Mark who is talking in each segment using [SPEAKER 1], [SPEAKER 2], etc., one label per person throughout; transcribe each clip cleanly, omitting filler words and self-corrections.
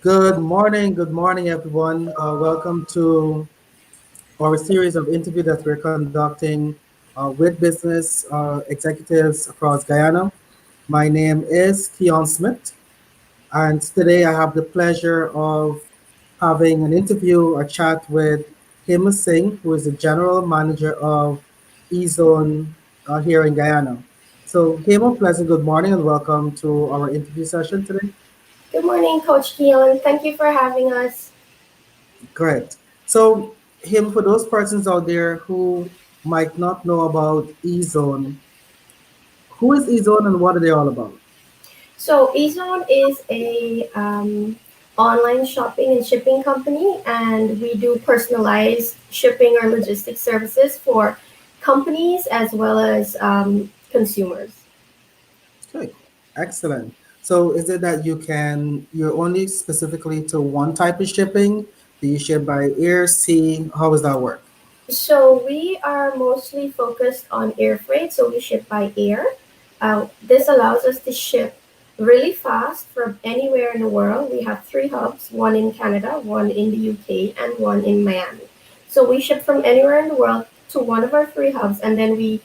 [SPEAKER 1] Good morning, everyone. Welcome to our series of interviews that we're conducting with business executives across Guyana. My name is Keon Smith, and today I have the pleasure of having an interview, a chat with Hema Singh, who is the general manager of Ezone here in Guyana. So, Hema, pleasant good morning and welcome to our interview session today.
[SPEAKER 2] Good morning, Coach Keelan. Thank you for having us.
[SPEAKER 1] Correct. So, him for those persons out there who might not know about Ezone, who is Ezone and what are they all about?
[SPEAKER 2] So, Ezone is a online shopping and shipping company, and we do personalized shipping or logistics services for companies as well as consumers.
[SPEAKER 1] Okay, excellent. So, is it that you're only specifically to one type of shipping? Do you ship by air, sea? How does that work?
[SPEAKER 2] So, we are mostly focused on air freight, so we ship by air. This allows us to ship really fast from anywhere in the world. We have three hubs, one in Canada, one in the UK, and one in Miami. So we ship from anywhere in the world to one of our three hubs, and then we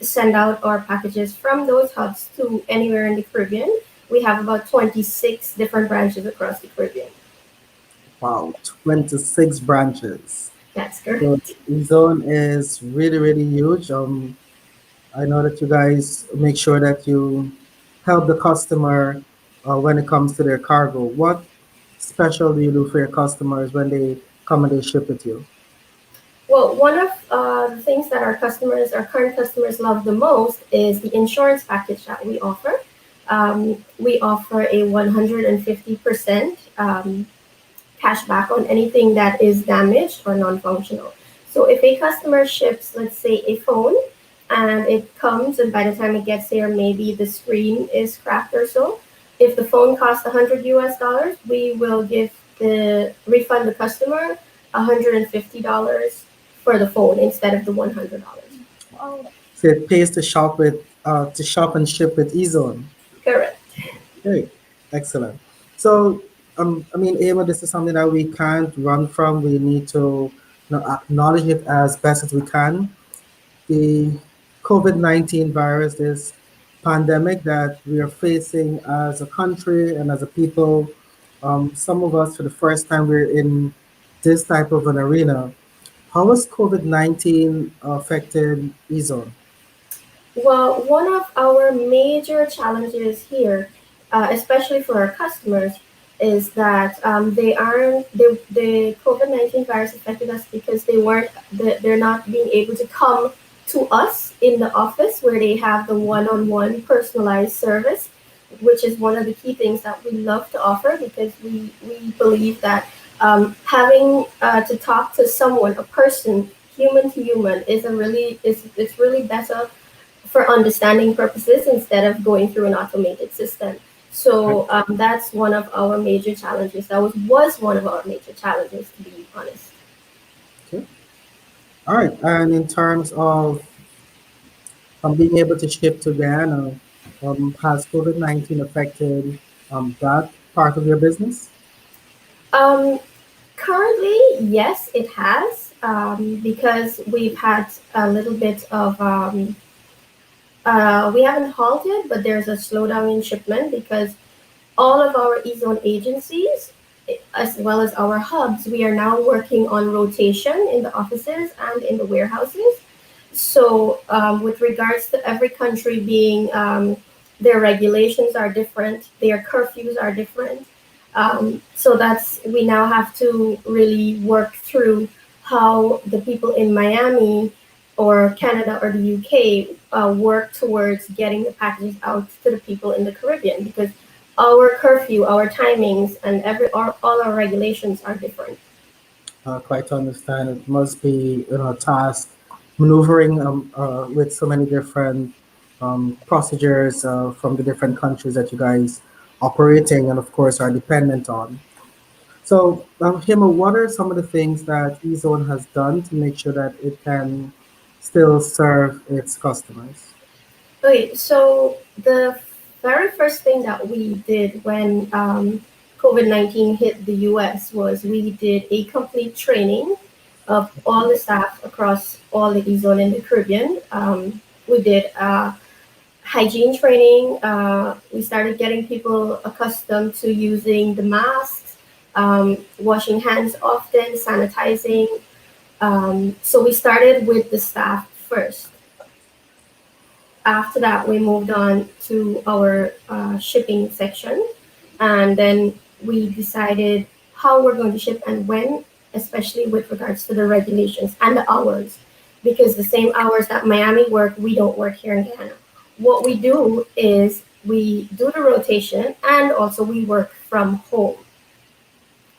[SPEAKER 2] send out our packages from those hubs to anywhere in the Caribbean. We have about 26 different branches across the Caribbean.
[SPEAKER 1] Wow, 26 branches.
[SPEAKER 2] That's
[SPEAKER 1] So,
[SPEAKER 2] correct.
[SPEAKER 1] Ezone is really, really huge. I know that you guys make sure that you help the customer when it comes to their cargo. What special do you do for your customers when they come and they ship with you?
[SPEAKER 2] Well, one of the things that our current customers love the most is the insurance package that we offer. We offer a 150% cash back on anything that is damaged or non-functional. So if a customer ships, let's say, a phone, and it comes, and by the time it gets there, maybe the screen is cracked or so. If the phone costs 100 US dollars, we will give the refund the customer $150 for the phone instead of the $100.
[SPEAKER 1] Wow. So it pays to shop and ship with Ezone.
[SPEAKER 2] Correct.
[SPEAKER 1] Great, excellent. So, I mean, Ava, this is something that we can't run from. We need to acknowledge it as best as we can. The COVID-19 virus, this pandemic that we are facing as a country and as a people. Some of us, for the first time, we're in this type of an arena. How has COVID-19 affected Ezone?
[SPEAKER 2] Well, one of our major challenges here, especially for our customers, is that the COVID-19 virus affected us because they're not being able to come to us in the office where they have the one-on-one personalized service, which is one of the key things that we love to offer because we believe that having to talk to someone, a person, human to human, is it's really better for understanding purposes instead of going through an automated system. So that's one of our major challenges. Was one of our major challenges, to be honest.
[SPEAKER 1] Okay. All right. And in terms of being able to ship to Guyana, has COVID-19 affected that part of your business?
[SPEAKER 2] Um, Currently, yes, it has, because we've had a little bit of we haven't halted, but there's a slowdown in shipment because all of our e-zone agencies, as well as our hubs, we are now working on rotation in the offices and in the warehouses. So, with regards to every country being, their regulations are different, their curfews are different. So that's we now have to really work through how the people in Miami or Canada or the UK work towards getting the packages out to the people in the Caribbean because our curfew, our timings, and all our regulations are different.
[SPEAKER 1] Quite understand. It must be a task maneuvering with so many different procedures from the different countries that you guys operating and of course are dependent on. So, Hima, what are some of the things that eZone has done to make sure that it can still serve its customers?
[SPEAKER 2] Okay, so the very first thing that we did when COVID-19 hit the US was we did a complete training of all the staff across all the Ezone in the Caribbean. We did hygiene training. We started getting people accustomed to using the masks, washing hands often, sanitizing. So we started with the staff first. After that, we moved on to our shipping section, and then we decided how we're going to ship and when, especially with regards to the regulations and the hours, because the same hours that Miami work, we don't work here in Ghana. What we do is we do the rotation and also we work from home.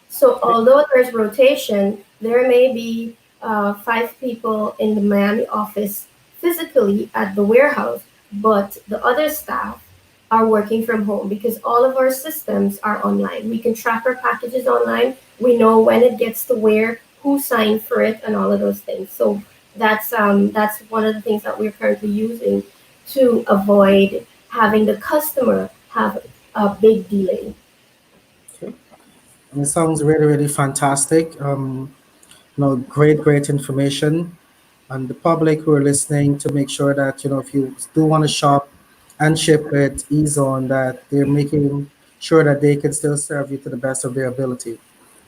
[SPEAKER 2] So although there's rotation, there may be five people in the Miami office physically at the warehouse, but the other staff are working from home because all of our systems are online. We can track our packages online. We know when it gets to where, who signed for it, and all of those things. So that's one of the things that we're currently using to avoid having the customer have a big delay.
[SPEAKER 1] Okay. And it sounds really, really fantastic. Great information. And the public who are listening to make sure that, if you do want to shop and ship it ease on, that they're making sure that they can still serve you to the best of their ability.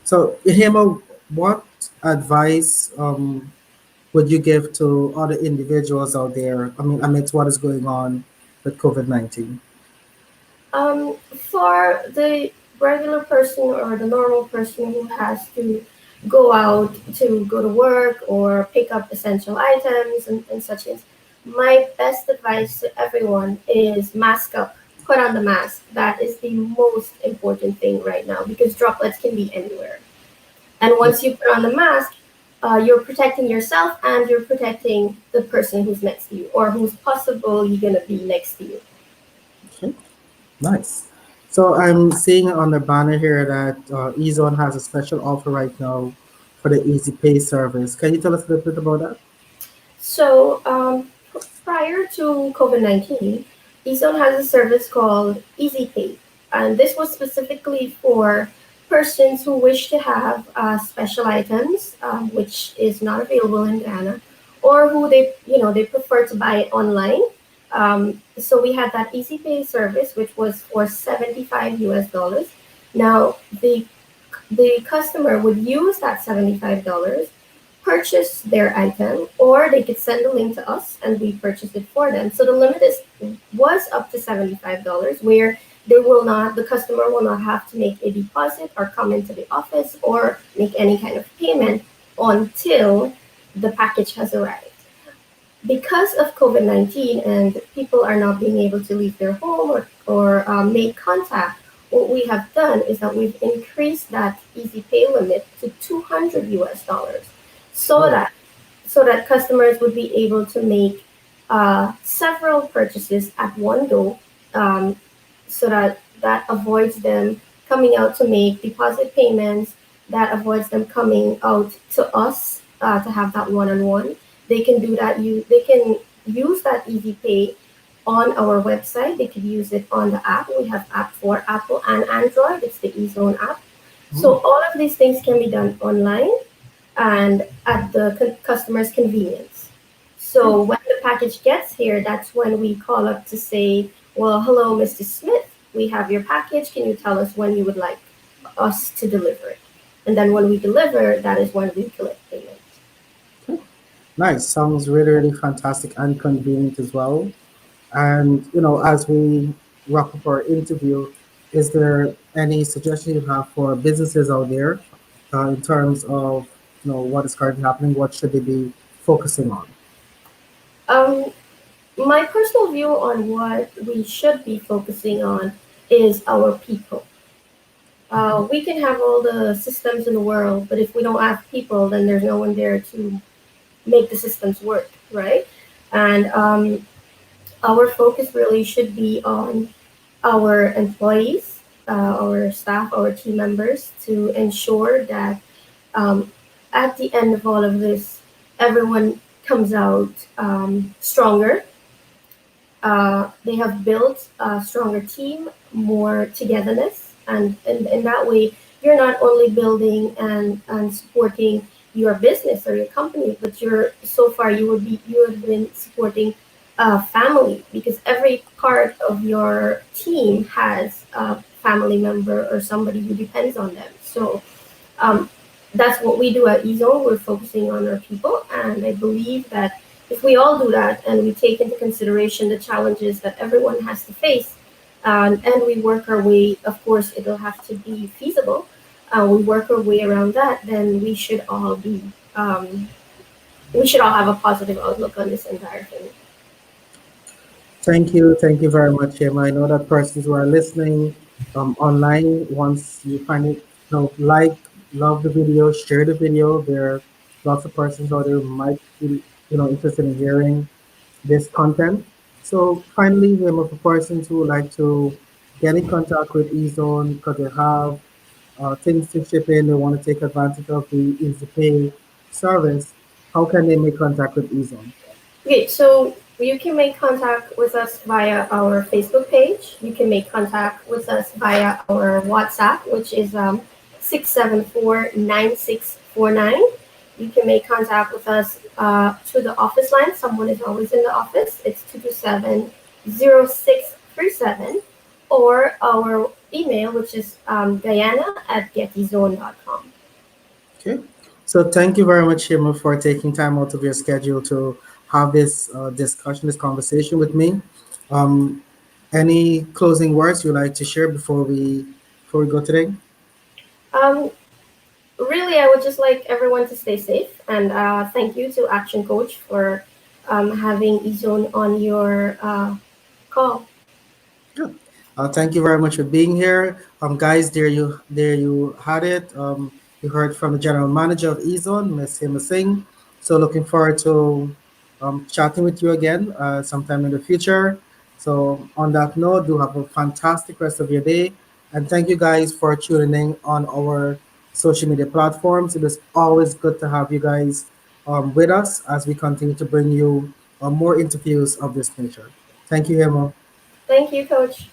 [SPEAKER 1] So, Ihima, what advice would you give to other individuals out there? I mean, amidst what is going on with COVID-19?
[SPEAKER 2] For the regular person or the normal person who has to go out to go to work or pick up essential items and such things, my best advice to everyone is mask up. Put on the mask. That is the most important thing right now because droplets can be anywhere. And once you put on the mask, you're protecting yourself and you're protecting the person who's next to you or who's possibly going to be next to you.
[SPEAKER 1] Okay, nice. So I'm seeing on the banner here that Ezone has a special offer right now for the Easy Pay service. Can you tell us a little bit about that?
[SPEAKER 2] So, prior to COVID-19, Ezone has a service called Easy Pay, and this was specifically for persons who wish to have special items, which is not available in Ghana, or who they prefer to buy it online. So we had that Easy Pay service, which was for 75 US dollars. Now the customer would use that $75, purchase their item, or they could send a link to us and we purchase it for them. So the limit is was up to $75, where the customer will not have to make a deposit or come into the office or make any kind of payment until the package has arrived. Because of COVID-19 and people are not being able to leave their home or make contact, what we have done is that we've increased that easy pay limit to 200 US dollars so
[SPEAKER 1] Oh,
[SPEAKER 2] that customers would be able to make several purchases at one go, um, so that avoids them coming out to make deposit payments, that avoids them coming out to us to have that one-on-one. They can do that. They can use that easy pay on our website. They could use it on the app. We have app for Apple and Android. It's the eZone app.
[SPEAKER 1] mm,
[SPEAKER 2] So all of these things can be done online and at the customer's convenience.
[SPEAKER 1] okay.
[SPEAKER 2] So when the package gets here, that's when we call up to say, well, hello, Mr. Smith, we have your package. Can you tell us when you would like us to deliver it? And then when we deliver, that is when we collect payment.
[SPEAKER 1] Nice. Sounds really, really fantastic and convenient as well. And, as we wrap up our interview, is there any suggestion you have for businesses out there in terms of, what is currently happening? What should they be focusing on?
[SPEAKER 2] Um, my personal view on what we should be focusing on is our people. We can have all the systems in the world, but if we don't have people, then there's no one there to make the systems work, right? And our focus really should be on our employees, our staff, our team members to ensure that um, at the end of all of this, everyone comes out stronger. They have built a stronger team, more togetherness, And in that way, you're not only building and supporting your business or your company, but you're so far you have been supporting family, because every part of your team has a family member or somebody who depends on them. So um, that's what we do at Ezone. We're focusing on our people, and I believe that if we all do that and we take into consideration the challenges that everyone has to face, and we work our way, of course, it'll have to be feasible. We work our way around that, then we should all have a positive outlook on this entire thing.
[SPEAKER 1] Thank you very much, Emma. I know that persons who are listening online, once you find it, like, love the video, share the video. There are lots of persons out there who might be, interested in hearing this content. So finally, we have for persons who would like to get in contact with eZone because they have things to ship in, they want to take advantage of the Easy Pay service. How can they make contact with eZone?
[SPEAKER 2] Okay, so you can make contact with us via our Facebook page. You can make contact with us via our WhatsApp, which is 674-9649. You can make contact with us to the office line. Someone is always in the office. It's 227-0637, or our email, which is Diana@gettizone.com.
[SPEAKER 1] Okay. So thank you very much, Shima, for taking time out of your schedule to have this discussion, this conversation with me. Um, any closing words you'd like to share before we go today?
[SPEAKER 2] Um, Really, I would just like everyone to stay safe, and thank you to Action Coach for having Ezone on your call.
[SPEAKER 1] Good. Thank you very much for being here. Guys, there you had it. You heard from the general manager of Ezone, Ms. Hima Singh. So looking forward to chatting with you again sometime in the future. So on that note, do have a fantastic rest of your day. And thank you guys for tuning in on our social media platforms. It is always good to have you guys with us as we continue to bring you more interviews of this nature. Thank you, Hima.
[SPEAKER 2] Thank you, Coach.